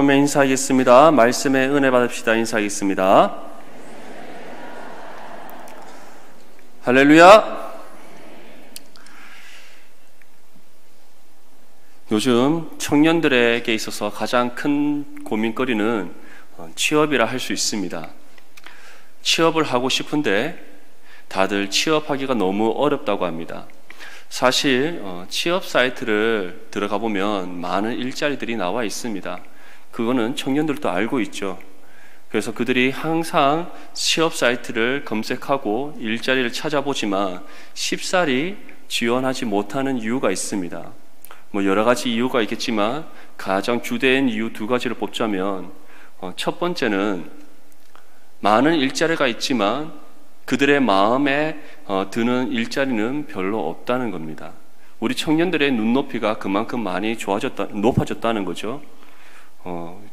인사하겠습니다. 말씀의 은혜 받읍시다. 인사하겠습니다. 할렐루야. 요즘 청년들에게 있어서 가장 큰 고민거리는 취업이라 할 수 있습니다. 취업을 하고 싶은데 다들 취업하기가 너무 어렵다고 합니다. 사실 취업 사이트를 들어가 보면 많은 일자리들이 나와 있습니다. 그거는 청년들도 알고 있죠. 그래서 그들이 항상 취업 사이트를 검색하고 일자리를 찾아보지만 쉽사리 지원하지 못하는 이유가 있습니다. 여러 가지 이유가 있겠지만 가장 주된 이유 두 가지를 뽑자면, 첫 번째는 많은 일자리가 있지만 그들의 마음에 드는 일자리는 별로 없다는 겁니다. 우리 청년들의 눈높이가 그만큼 많이 높아졌다는 거죠.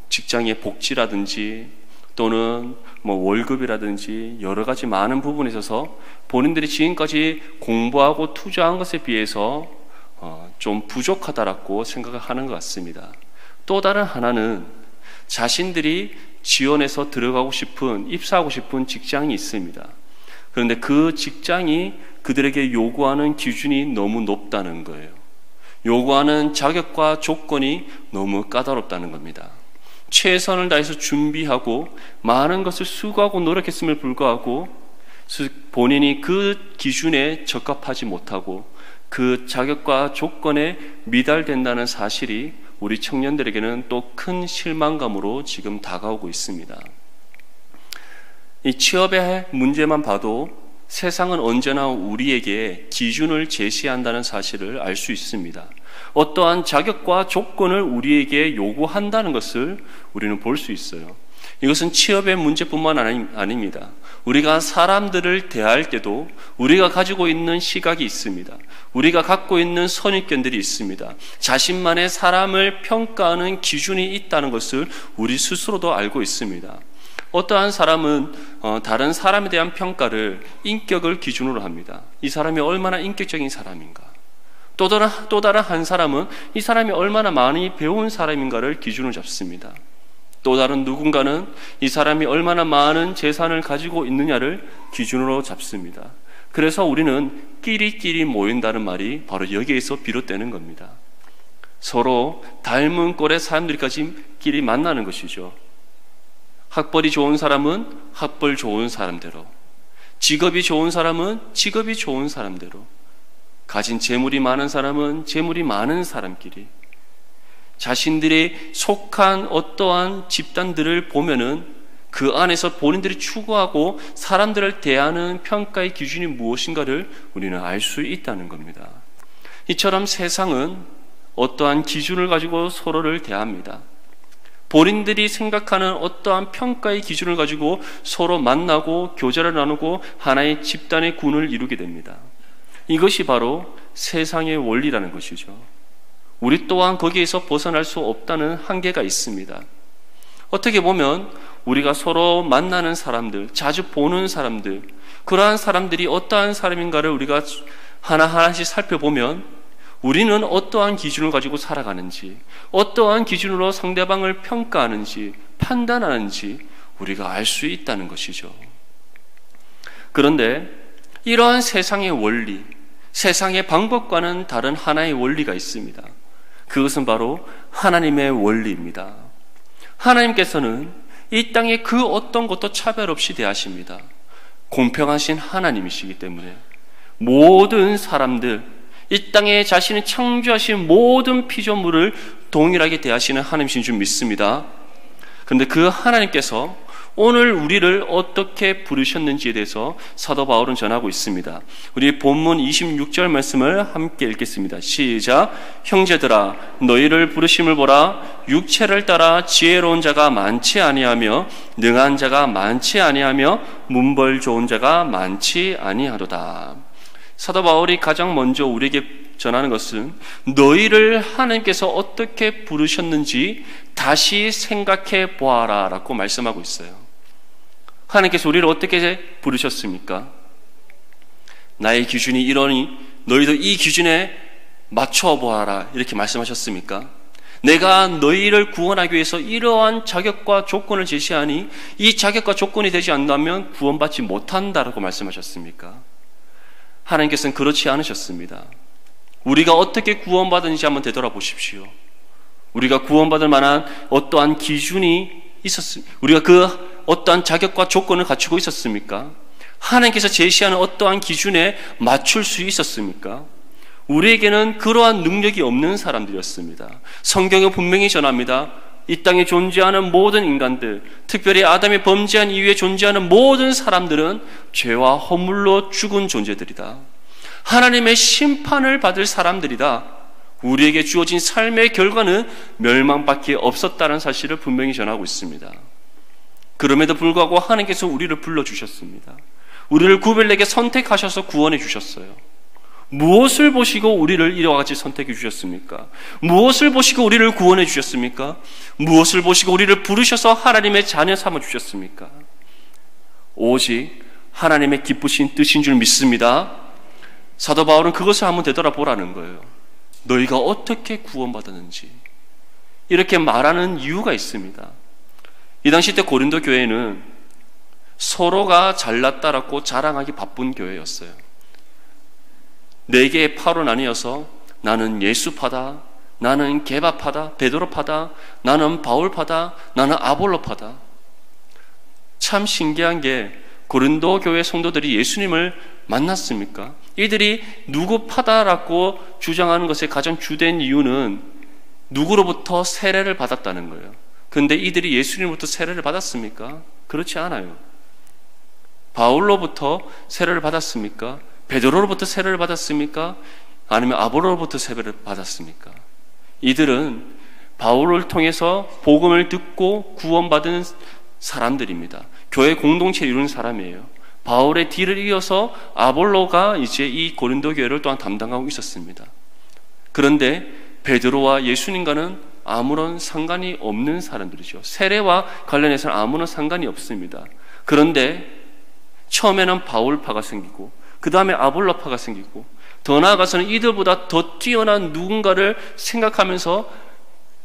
직장의 복지라든지 또는 월급이라든지 여러 가지 많은 부분에 있어서 본인들이 지금까지 공부하고 투자한 것에 비해서 좀 부족하다라고 생각을 하는 것 같습니다. 또 다른 하나는 자신들이 지원해서 들어가고 싶은, 입사하고 싶은 직장이 있습니다. 그런데 그 직장이 그들에게 요구하는 기준이 너무 높다는 거예요. 요구하는 자격과 조건이 너무 까다롭다는 겁니다. 최선을 다해서 준비하고 많은 것을 수고하고 노력했음을 불구하고 본인이 그 기준에 적합하지 못하고 그 자격과 조건에 미달된다는 사실이 우리 청년들에게는 또 큰 실망감으로 지금 다가오고 있습니다. 이 취업의 문제만 봐도 세상은 언제나 우리에게 기준을 제시한다는 사실을 알 수 있습니다. 어떠한 자격과 조건을 우리에게 요구한다는 것을 우리는 볼 수 있어요. 이것은 취업의 문제뿐만 아닙니다. 우리가 사람들을 대할 때도 우리가 가지고 있는 시각이 있습니다. 우리가 갖고 있는 선입견들이 있습니다. 자신만의 사람을 평가하는 기준이 있다는 것을 우리 스스로도 알고 있습니다. 어떠한 사람은 다른 사람에 대한 평가를 인격을 기준으로 합니다. 이 사람이 얼마나 인격적인 사람인가. 또 다른 한 사람은 이 사람이 얼마나 많이 배운 사람인가를 기준으로 잡습니다. 또 다른 누군가는 이 사람이 얼마나 많은 재산을 가지고 있느냐를 기준으로 잡습니다. 그래서 우리는 끼리끼리 모인다는 말이 바로 여기에서 비롯되는 겁니다. 서로 닮은 꼴의 사람들끼리 만나는 것이죠. 학벌이 좋은 사람은 학벌 좋은 사람대로, 직업이 좋은 사람은 직업이 좋은 사람대로, 가진 재물이 많은 사람은 재물이 많은 사람끼리, 자신들이 속한 어떠한 집단들을 보면은 그 안에서 본인들이 추구하고 사람들을 대하는 평가의 기준이 무엇인가를 우리는 알 수 있다는 겁니다. 이처럼 세상은 어떠한 기준을 가지고 서로를 대합니다. 본인들이 생각하는 어떠한 평가의 기준을 가지고 서로 만나고 교제를 나누고 하나의 집단의 군을 이루게 됩니다. 이것이 바로 세상의 원리라는 것이죠. 우리 또한 거기에서 벗어날 수 없다는 한계가 있습니다. 어떻게 보면 우리가 서로 만나는 사람들, 자주 보는 사람들, 그러한 사람들이 어떠한 사람인가를 우리가 하나하나씩 살펴보면 우리는 어떠한 기준을 가지고 살아가는지, 어떠한 기준으로 상대방을 평가하는지, 판단하는지 우리가 알 수 있다는 것이죠. 그런데 이러한 세상의 원리, 세상의 방법과는 다른 하나의 원리가 있습니다. 그것은 바로 하나님의 원리입니다. 하나님께서는 이 땅에 그 어떤 것도 차별 없이 대하십니다. 공평하신 하나님이시기 때문에 모든 사람들, 이 땅에 자신이 창조하신 모든 피조물을 동일하게 대하시는 하나님이신 줄 믿습니다. 그런데 그 하나님께서 오늘 우리를 어떻게 부르셨는지에 대해서 사도 바울은 전하고 있습니다. 우리 본문 26절 말씀을 함께 읽겠습니다. 시작. 형제들아, 너희를 부르심을 보라. 육체를 따라 지혜로운 자가 많지 아니하며 능한 자가 많지 아니하며 문벌 좋은 자가 많지 아니하도다. 사도 바울이 가장 먼저 우리에게 전하는 것은 너희를 하나님께서 어떻게 부르셨는지 다시 생각해 보아라 라고 말씀하고 있어요. 하나님께서 우리를 어떻게 부르셨습니까? 나의 기준이 이러니 너희도 이 기준에 맞춰 보아라 이렇게 말씀하셨습니까? 내가 너희를 구원하기 위해서 이러한 자격과 조건을 제시하니 이 자격과 조건이 되지 않는다면 구원받지 못한다라고 말씀하셨습니까? 하나님께서는 그렇지 않으셨습니다. 우리가 어떻게 구원받은지 한번 되돌아보십시오. 우리가 구원받을 만한 어떠한 기준이 있었습니까? 우리가 그 어떠한 자격과 조건을 갖추고 있었습니까? 하나님께서 제시하는 어떠한 기준에 맞출 수 있었습니까? 우리에게는 그러한 능력이 없는 사람들이었습니다. 성경은 분명히 전합니다. 이 땅에 존재하는 모든 인간들, 특별히 아담이 범죄한 이후에 존재하는 모든 사람들은 죄와 허물로 죽은 존재들이다. 하나님의 심판을 받을 사람들이다. 우리에게 주어진 삶의 결과는 멸망밖에 없었다는 사실을 분명히 전하고 있습니다. 그럼에도 불구하고 하나님께서 우리를 불러주셨습니다. 우리를 구별내게 선택하셔서 구원해 주셨어요. 무엇을 보시고 우리를 이와 같이 선택해 주셨습니까? 무엇을 보시고 우리를 구원해 주셨습니까? 무엇을 보시고 우리를 부르셔서 하나님의 자녀 삼아 주셨습니까? 오직 하나님의 기쁘신 뜻인 줄 믿습니다. 사도 바울은 그것을 한번 되돌아보라는 거예요. 너희가 어떻게 구원받았는지 이렇게 말하는 이유가 있습니다. 이 당시 때 고린도 교회는 서로가 잘났다라고 자랑하기 바쁜 교회였어요. 4개의 파로 나뉘어서 나는 예수파다, 나는 게바파다, 베드로파다, 나는 바울파다, 나는 아볼로파다. 참 신기한 게 고린도 교회 성도들이 예수님을 만났습니까? 이들이 누구 파다라고 주장하는 것의 가장 주된 이유는 누구로부터 세례를 받았다는 거예요. 그런데 이들이 예수님으로부터 세례를 받았습니까? 그렇지 않아요. 바울로부터 세례를 받았습니까? 베드로로부터 세례를 받았습니까? 아니면 아볼로로부터 세례를 받았습니까? 이들은 바울을 통해서 복음을 듣고 구원받은 사람들입니다. 교회 공동체를 이루는 사람이에요. 바울의 뒤를 이어서 아볼로가 이제 이 고린도 교회를 또한 담당하고 있었습니다. 그런데 베드로와 예수님과는 아무런 상관이 없는 사람들이죠. 세례와 관련해서는 아무런 상관이 없습니다. 그런데 처음에는 바울파가 생기고 그 다음에 아볼로파가 생기고 더 나아가서는 이들보다 더 뛰어난 누군가를 생각하면서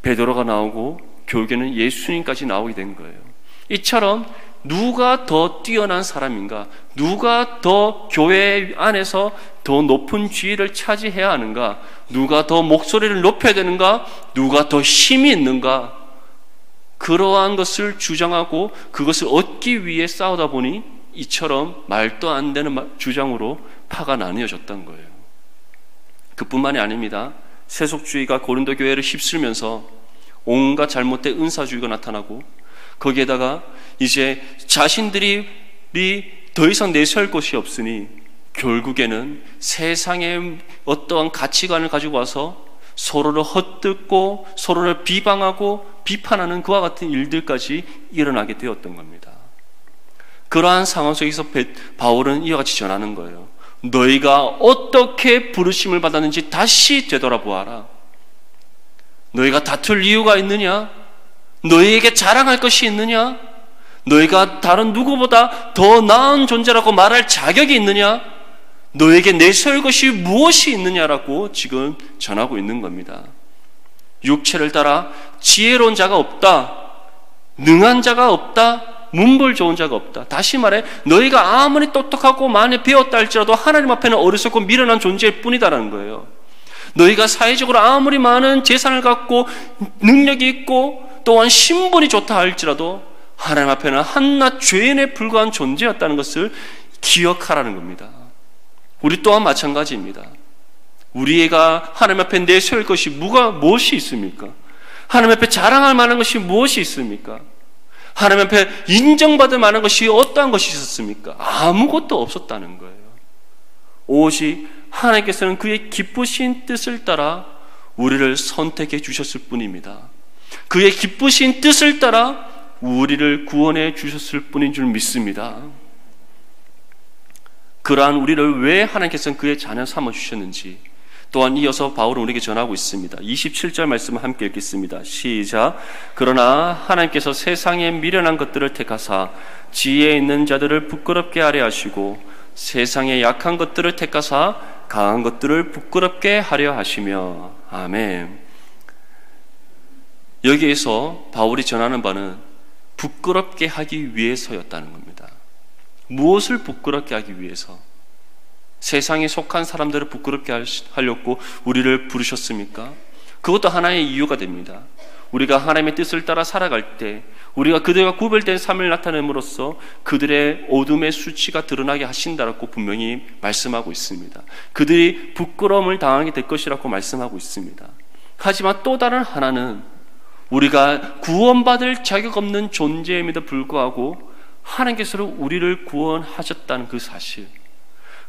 베드로가 나오고 결국에는 예수님까지 나오게 된 거예요. 이처럼 누가 더 뛰어난 사람인가? 누가 더 교회 안에서 더 높은 지위를 차지해야 하는가? 누가 더 목소리를 높여야 되는가? 누가 더 힘이 있는가? 그러한 것을 주장하고 그것을 얻기 위해 싸우다 보니 이처럼 말도 안 되는 주장으로 파가 나뉘어졌던 거예요. 그뿐만이 아닙니다. 세속주의가 고린도 교회를 휩쓸면서 온갖 잘못된 은사주의가 나타나고 거기에다가 이제 자신들이 더 이상 내세울 것이 없으니 결국에는 세상의 어떠한 가치관을 가지고 와서 서로를 헛듣고 서로를 비방하고 비판하는 그와 같은 일들까지 일어나게 되었던 겁니다. 그러한 상황 속에서 바울은 이와 같이 전하는 거예요. 너희가 어떻게 부르심을 받았는지 다시 되돌아보아라. 너희가 다툴 이유가 있느냐? 너희에게 자랑할 것이 있느냐? 너희가 다른 누구보다 더 나은 존재라고 말할 자격이 있느냐? 너에게 내세울 것이 무엇이 있느냐라고 지금 전하고 있는 겁니다. 육체를 따라 지혜로운 자가 없다, 능한 자가 없다, 문벌 좋은 자가 없다. 다시 말해 너희가 아무리 똑똑하고 많이 배웠다 할지라도 하나님 앞에는 어리석고 미련한 존재일 뿐이다라는 거예요. 너희가 사회적으로 아무리 많은 재산을 갖고 능력이 있고 또한 신분이 좋다 할지라도 하나님 앞에는 한낱 죄인에 불과한 존재였다는 것을 기억하라는 겁니다. 우리 또한 마찬가지입니다. 우리가 하나님 앞에 내세울 것이 무엇이 있습니까? 하나님 앞에 자랑할 만한 것이 무엇이 있습니까? 하나님 앞에 인정받을 만한 것이 어떠한 것이 있었습니까? 아무것도 없었다는 거예요. 오직 하나님께서는 그의 기쁘신 뜻을 따라 우리를 선택해 주셨을 뿐입니다. 그의 기쁘신 뜻을 따라 우리를 구원해 주셨을 뿐인 줄 믿습니다. 그러한 우리를 왜 하나님께서는 그의 자녀 삼아 주셨는지 또한 이어서 바울은 우리에게 전하고 있습니다. 27절 말씀을 함께 읽겠습니다. 시작. 그러나 하나님께서 세상의 미련한 것들을 택하사 지혜에 있는 자들을 부끄럽게 하려 하시고 세상의 약한 것들을 택하사 강한 것들을 부끄럽게 하려 하시며. 아멘. 여기에서 바울이 전하는 바는 부끄럽게 하기 위해서였다는 겁니다. 무엇을 부끄럽게 하기 위해서? 세상에 속한 사람들을 부끄럽게 하려고 우리를 부르셨습니까? 그것도 하나의 이유가 됩니다. 우리가 하나님의 뜻을 따라 살아갈 때 우리가 그들과 구별된 삶을 나타냄으로써 그들의 어둠의 수치가 드러나게 하신다라고 분명히 말씀하고 있습니다. 그들이 부끄러움을 당하게 될 것이라고 말씀하고 있습니다. 하지만 또 다른 하나는 우리가 구원받을 자격 없는 존재임에도 불구하고 하나님께서 우리를 구원하셨다는 그 사실,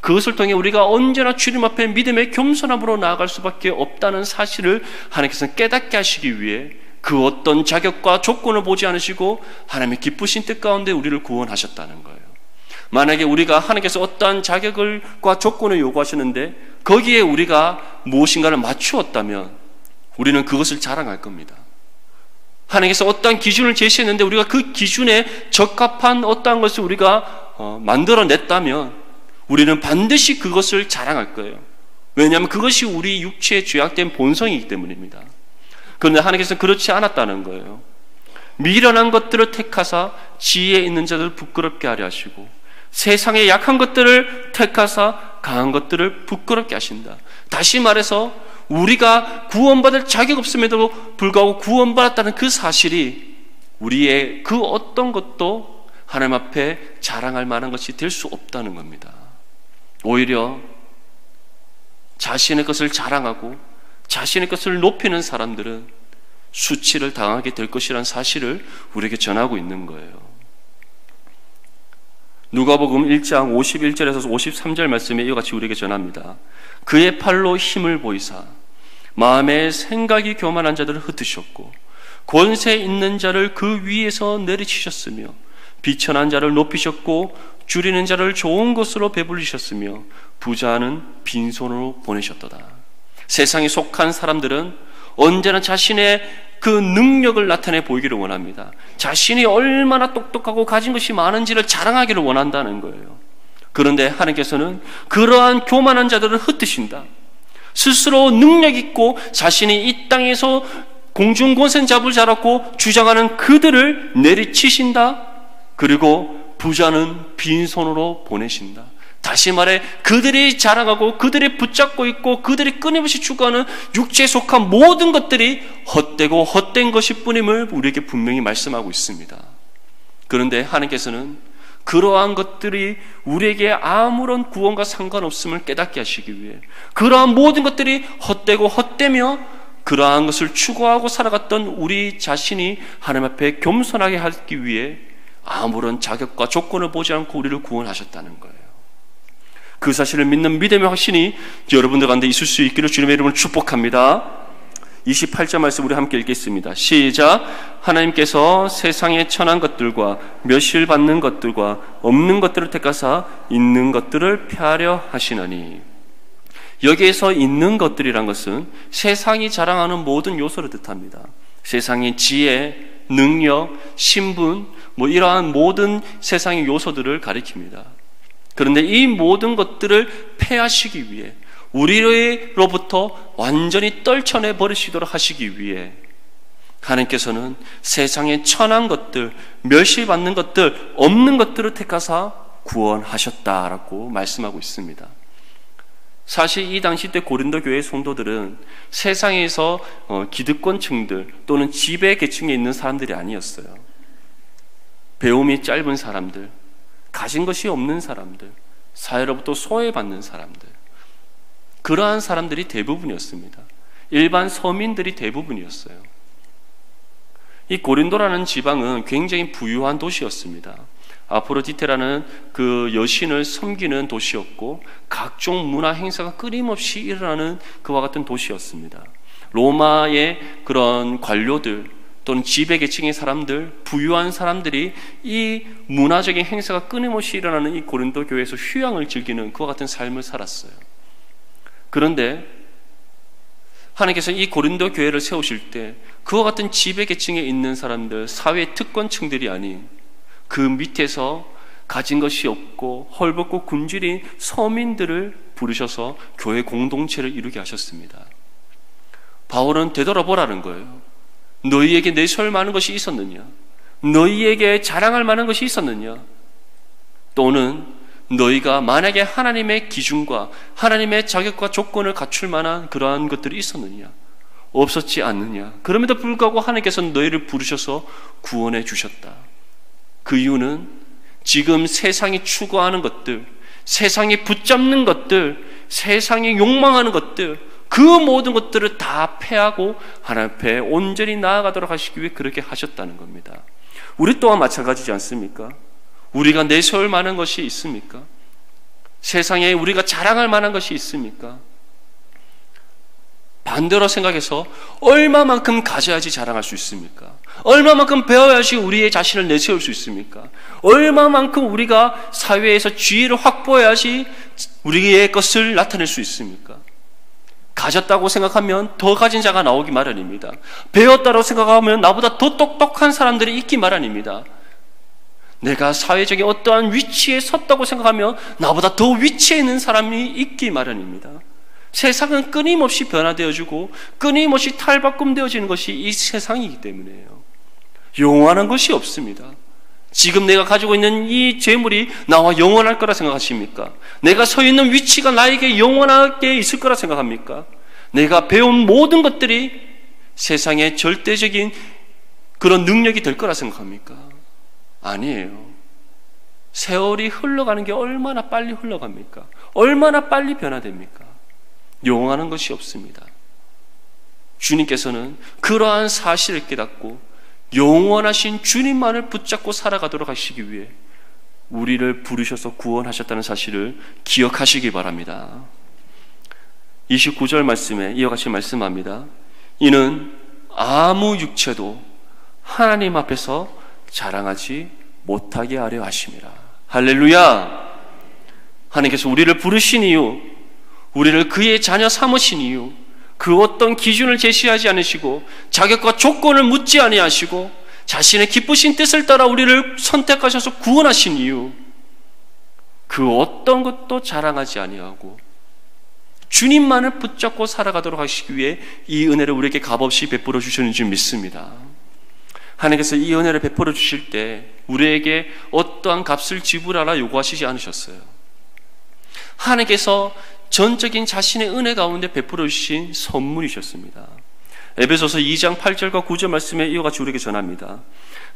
그것을 통해 우리가 언제나 주님 앞에 믿음의 겸손함으로 나아갈 수밖에 없다는 사실을 하나님께서는 깨닫게 하시기 위해 그 어떤 자격과 조건을 보지 않으시고 하나님의 기쁘신 뜻 가운데 우리를 구원하셨다는 거예요. 만약에 우리가 하나님께서 어떠한 자격과 조건을 요구하시는데 거기에 우리가 무엇인가를 맞추었다면 우리는 그것을 자랑할 겁니다. 하나님께서 어떠한 기준을 제시했는데 우리가 그 기준에 적합한 어떠한 것을 우리가 만들어냈다면 우리는 반드시 그것을 자랑할 거예요. 왜냐하면 그것이 우리 육체의 죄악된 본성이기 때문입니다. 그런데 하나님께서는 그렇지 않았다는 거예요. 미련한 것들을 택하사 지혜에 있는 자들을 부끄럽게 하려 하시고 세상의 약한 것들을 택하사 강한 것들을 부끄럽게 하신다. 다시 말해서 우리가 구원받을 자격 없음에도 불구하고 구원받았다는 그 사실이 우리의 그 어떤 것도 하나님 앞에 자랑할 만한 것이 될 수 없다는 겁니다. 오히려 자신의 것을 자랑하고 자신의 것을 높이는 사람들은 수치를 당하게 될 것이라는 사실을 우리에게 전하고 있는 거예요. 누가복음 1장 51절에서 53절 말씀에 이와 같이 우리에게 전합니다. 그의 팔로 힘을 보이사 마음에 생각이 교만한 자들을 흩으셨고 권세 있는 자를 그 위에서 내리치셨으며 비천한 자를 높이셨고 줄이는 자를 좋은 것으로 배불리셨으며 부자는 빈손으로 보내셨도다. 세상에 속한 사람들은 언제나 자신의 그 능력을 나타내 보이기를 원합니다. 자신이 얼마나 똑똑하고 가진 것이 많은지를 자랑하기를 원한다는 거예요. 그런데 하나님께서는 그러한 교만한 자들을 흩으신다. 스스로 능력 있고 자신이 이 땅에서 공중권세 잡을 자라고 주장하는 그들을 내리치신다. 그리고 부자는 빈손으로 보내신다. 다시 말해 그들이 자랑하고 그들이 붙잡고 있고 그들이 끊임없이 추구하는 육체에 속한 모든 것들이 헛되고 헛된 것일 뿐임을 우리에게 분명히 말씀하고 있습니다. 그런데 하나님께서는 그러한 것들이 우리에게 아무런 구원과 상관없음을 깨닫게 하시기 위해 그러한 모든 것들이 헛되고 헛되며 그러한 것을 추구하고 살아갔던 우리 자신이 하나님 앞에 겸손하게 하기 위해 아무런 자격과 조건을 보지 않고 우리를 구원하셨다는 거예요. 그 사실을 믿는 믿음의 확신이 여러분들 가운데 있을 수 있기를 주님의 이름으로 축복합니다. 28절 말씀 우리 함께 읽겠습니다. 시작. 하나님께서 세상에 천한 것들과 멸시받는 것들과 없는 것들을 택하사 있는 것들을 폐하려 하시나니. 여기에서 있는 것들이란 것은 세상이 자랑하는 모든 요소를 뜻합니다. 세상의 지혜, 능력, 신분, 이러한 모든 세상의 요소들을 가리킵니다. 그런데 이 모든 것들을 폐하시기 위해 우리로부터 완전히 떨쳐내 버리시도록 하시기 위해 하나님께서는 세상의 천한 것들, 멸시받는 것들, 없는 것들을 택하사 구원하셨다라고 말씀하고 있습니다. 사실 이 당시 때 고린도 교회 성도들은 세상에서 기득권층들 또는 지배 계층에 있는 사람들이 아니었어요. 배움이 짧은 사람들, 가진 것이 없는 사람들, 사회로부터 소외받는 사람들, 그러한 사람들이 대부분이었습니다. 일반 서민들이 대부분이었어요. 이 고린도라는 지방은 굉장히 부유한 도시였습니다. 아프로디테라는 그 여신을 섬기는 도시였고 각종 문화 행사가 끊임없이 일어나는 그와 같은 도시였습니다. 로마의 그런 관료들 또는 지배계층의 사람들, 부유한 사람들이 이 문화적인 행사가 끊임없이 일어나는 이 고린도 교회에서 휴양을 즐기는 그와 같은 삶을 살았어요. 그런데 하나님께서 이 고린도 교회를 세우실 때 그와 같은 지배계층에 있는 사람들, 사회 특권층들이 아닌 그 밑에서 가진 것이 없고 헐벗고 굶주린 서민들을 부르셔서 교회 공동체를 이루게 하셨습니다. 바울은 되돌아보라는 거예요. 너희에게 내세울 만한 것이 있었느냐? 너희에게 자랑할 만한 것이 있었느냐? 또는 너희가 만약에 하나님의 기준과 하나님의 자격과 조건을 갖출 만한 그러한 것들이 있었느냐? 없었지 않느냐? 그럼에도 불구하고 하나님께서는 너희를 부르셔서 구원해 주셨다. 그 이유는 지금 세상이 추구하는 것들, 세상이 붙잡는 것들, 세상이 욕망하는 것들, 그 모든 것들을 다 패하고 하나님 앞에 온전히 나아가도록 하시기 위해 그렇게 하셨다는 겁니다. 우리 또한 마찬가지지 않습니까? 우리가 내세울 만한 것이 있습니까? 세상에 우리가 자랑할 만한 것이 있습니까? 반대로 생각해서 얼마만큼 가져야지 자랑할 수 있습니까? 얼마만큼 배워야지 우리의 자신을 내세울 수 있습니까? 얼마만큼 우리가 사회에서 지위를 확보해야지 우리의 것을 나타낼 수 있습니까? 가졌다고 생각하면 더 가진 자가 나오기 마련입니다. 배웠다고 생각하면 나보다 더 똑똑한 사람들이 있기 마련입니다. 내가 사회적인 어떠한 위치에 섰다고 생각하면 나보다 더 위치에 있는 사람이 있기 마련입니다. 세상은 끊임없이 변화되어지고 끊임없이 탈바꿈되어지는 것이 이 세상이기 때문에요. 영원한 것이 없습니다. 지금 내가 가지고 있는 이 재물이 나와 영원할 거라 생각하십니까? 내가 서 있는 위치가 나에게 영원하게 있을 거라 생각합니까? 내가 배운 모든 것들이 세상의 절대적인 그런 능력이 될 거라 생각합니까? 아니에요. 세월이 흘러가는 게 얼마나 빨리 흘러갑니까? 얼마나 빨리 변화됩니까? 영원한 것이 없습니다. 주님께서는 그러한 사실을 깨닫고 영원하신 주님만을 붙잡고 살아가도록 하시기 위해 우리를 부르셔서 구원하셨다는 사실을 기억하시기 바랍니다. 29절 말씀에 이와 같이 말씀합니다. 이는 아무 육체도 하나님 앞에서 자랑하지 못하게 하려 하심이라. 할렐루야! 하나님께서 우리를 부르신 이유, 우리를 그의 자녀 삼으신 이유, 그 어떤 기준을 제시하지 않으시고 자격과 조건을 묻지 아니하시고 자신의 기쁘신 뜻을 따라 우리를 선택하셔서 구원하신 이유, 그 어떤 것도 자랑하지 아니하고 주님만을 붙잡고 살아가도록 하시기 위해 이 은혜를 우리에게 값없이 베풀어 주셨는 줄 믿습니다. 하나님께서 이 은혜를 베풀어 주실 때 우리에게 어떠한 값을 지불하라 요구하시지 않으셨어요. 하나님께서 전적인 자신의 은혜 가운데 베풀어 주신 선물이셨습니다. 에베소서 2장 8절과 9절 말씀에 이와 같이 우리에게 전합니다.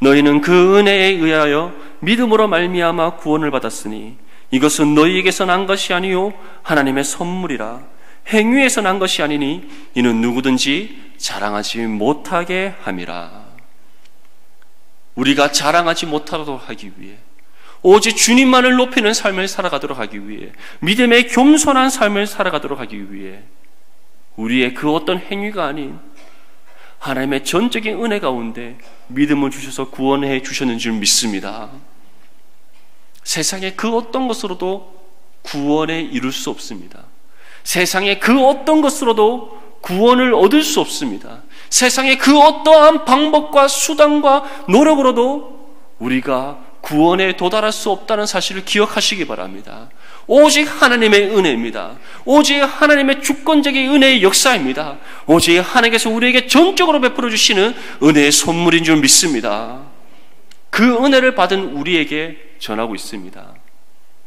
너희는 그 은혜에 의하여 믿음으로 말미암아 구원을 받았으니 이것은 너희에게서 난 것이 아니요 하나님의 선물이라. 행위에서 난 것이 아니니 이는 누구든지 자랑하지 못하게 함이라. 우리가 자랑하지 못하도록 하기 위해, 오직 주님만을 높이는 삶을 살아가도록 하기 위해, 믿음의 겸손한 삶을 살아가도록 하기 위해 우리의 그 어떤 행위가 아닌 하나님의 전적인 은혜 가운데 믿음을 주셔서 구원해 주셨는 줄 믿습니다. 세상의 그 어떤 것으로도 구원에 이룰 수 없습니다. 세상의 그 어떤 것으로도 구원을 얻을 수 없습니다. 세상의 그 어떠한 방법과 수단과 노력으로도 우리가 구원에 도달할 수 없다는 사실을 기억하시기 바랍니다. 오직 하나님의 은혜입니다. 오직 하나님의 주권적인 은혜의 역사입니다. 오직 하나님께서 우리에게 전적으로 베풀어 주시는 은혜의 선물인 줄 믿습니다. 그 은혜를 받은 우리에게 전하고 있습니다.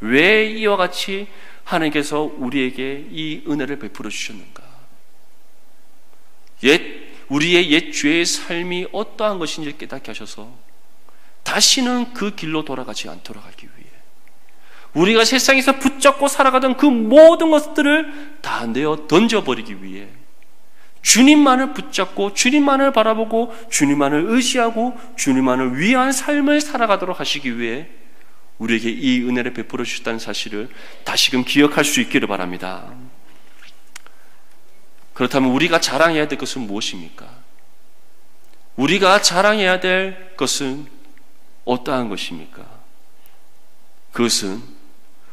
왜 이와 같이 하나님께서 우리에게 이 은혜를 베풀어 주셨는가? 우리의 옛 죄의 삶이 어떠한 것인지 깨닫게 하셔서 다시는 그 길로 돌아가지 않도록 하기 위해, 우리가 세상에서 붙잡고 살아가던 그 모든 것들을 다 내어 던져버리기 위해 주님만을 붙잡고 주님만을 바라보고 주님만을 의지하고 주님만을 위한 삶을 살아가도록 하시기 위해 우리에게 이 은혜를 베풀어 주셨다는 사실을 다시금 기억할 수 있기를 바랍니다. 그렇다면 우리가 자랑해야 될 것은 무엇입니까? 우리가 자랑해야 될 것은 어떠한 것입니까? 그것은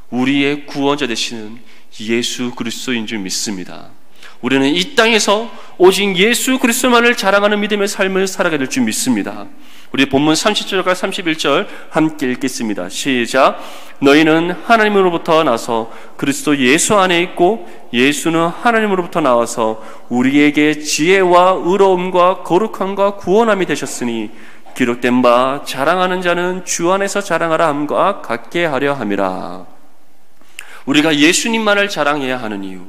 우리의 구원자 되시는 예수 그리스도인 줄 믿습니다. 우리는 이 땅에서 오직 예수 그리스도만을 자랑하는 믿음의 삶을 살아가게 될 줄 믿습니다. 우리 본문 30절과 31절 함께 읽겠습니다. 시작. 너희는 하나님으로부터 나서 그리스도 예수 안에 있고 예수는 하나님으로부터 나와서 우리에게 지혜와 의로움과 거룩함과 구원함이 되셨으니 기록된 바 자랑하는 자는 주 안에서 자랑하라 함과 같게 하려 함이라. 우리가 예수님만을 자랑해야 하는 이유,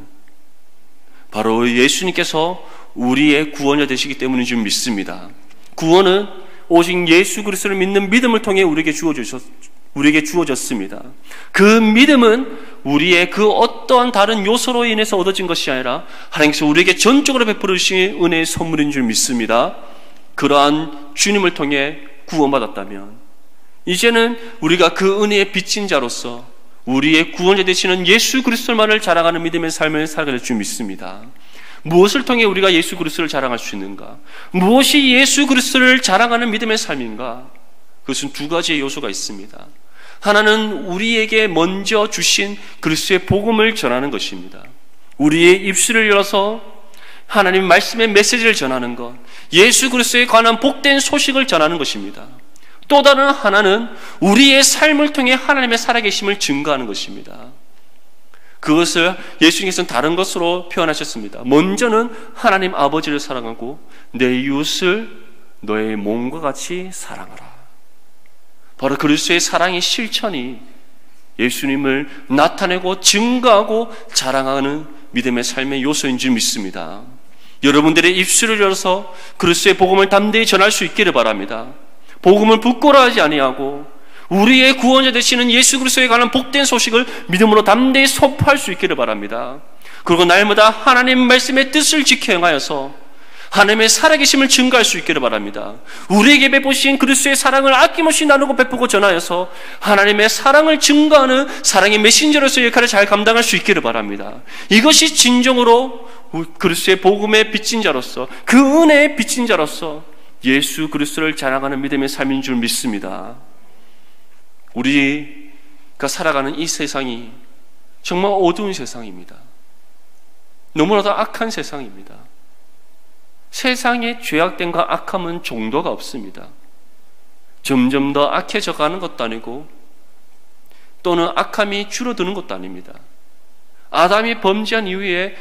바로 예수님께서 우리의 구원자 되시기 때문인 줄 믿습니다. 구원은 오직 예수 그리스도를 믿는 믿음을 통해 우리에게 주어졌습니다. 그 믿음은 우리의 그 어떠한 다른 요소로 인해서 얻어진 것이 아니라 하나님께서 우리에게 전적으로 베풀어 주신 은혜의 선물인 줄 믿습니다. 그러한 주님을 통해 구원받았다면 이제는 우리가 그 은혜의 빚진 자로서 우리의 구원자 되시는 예수 그리스도만을 자랑하는 믿음의 삶을 살아갈 줄 믿습니다. 무엇을 통해 우리가 예수 그리스도를 자랑할 수 있는가? 무엇이 예수 그리스도를 자랑하는 믿음의 삶인가? 그것은 두 가지의 요소가 있습니다. 하나는 우리에게 먼저 주신 그리스도의 복음을 전하는 것입니다. 우리의 입술을 열어서 하나님 말씀의 메시지를 전하는 것, 예수 그리스도에 관한 복된 소식을 전하는 것입니다. 또 다른 하나는 우리의 삶을 통해 하나님의 살아계심을 증거하는 것입니다. 그것을 예수님께서는 다른 것으로 표현하셨습니다. 먼저는 하나님 아버지를 사랑하고 내 이웃을 너의 몸과 같이 사랑하라. 바로 그리스도의 사랑의 실천이 예수님을 나타내고 증거하고 자랑하는 믿음의 삶의 요소인 줄 믿습니다. 여러분들의 입술을 열어서 그리스도의 복음을 담대히 전할 수 있기를 바랍니다. 복음을 부끄러워하지 아니하고 우리의 구원자 되시는 예수 그리스도에 관한 복된 소식을 믿음으로 담대히 선포할 수 있기를 바랍니다. 그리고 날마다 하나님 말씀의 뜻을 지켜 행하여서 하나님의 살아계심을 증거할 수 있기를 바랍니다. 우리에게 베푸신 그리스도의 사랑을 아낌없이 나누고 베푸고 전하여서 하나님의 사랑을 증거하는 사랑의 메신저로서의 역할을 잘 감당할 수 있기를 바랍니다. 이것이 진정으로 그리스도의 복음의 빚진 자로서, 그 은혜의 빚진 자로서 예수 그리스도를 자랑하는 믿음의 삶인 줄 믿습니다. 우리가 살아가는 이 세상이 정말 어두운 세상입니다. 너무나도 악한 세상입니다. 세상의 죄악됨과 악함은 정도가 없습니다. 점점 더 악해져 가는 것도 아니고 또는 악함이 줄어드는 것도 아닙니다. 아담이 범죄한 이후에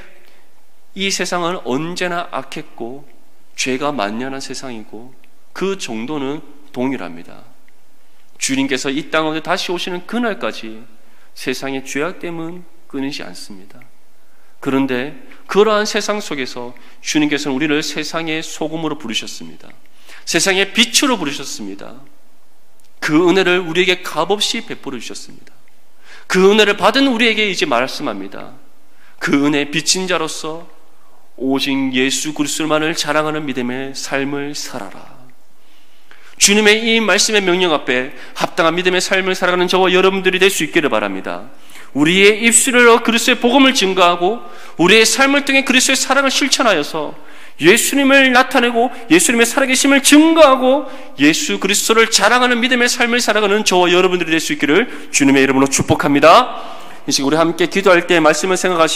이 세상은 언제나 악했고 죄가 만연한 세상이고 그 정도는 동일합니다. 주님께서 이 땅에 다시 오시는 그날까지 세상의 죄악됨은 끊이지 않습니다. 그런데 그러한 세상 속에서 주님께서는 우리를 세상의 소금으로 부르셨습니다. 세상의 빛으로 부르셨습니다. 그 은혜를 우리에게 값없이 베풀어 주셨습니다. 그 은혜를 받은 우리에게 이제 말씀합니다. 그 은혜의 빚진 자로서 오직 예수 그리스도만을 자랑하는 믿음의 삶을 살아라. 주님의 이 말씀의 명령 앞에 합당한 믿음의 삶을 살아가는 저와 여러분들이 될 수 있기를 바랍니다. 우리의 입술로 그리스도의 복음을 증거하고 우리의 삶을 통해 그리스도의 사랑을 실천하여서 예수님을 나타내고 예수님의 살아계심을 증거하고 예수 그리스도를 자랑하는 믿음의 삶을 살아가는 저와 여러분들이 될 수 있기를 주님의 이름으로 축복합니다. 이 시간 우리 함께 기도할 때 말씀을 생각하시며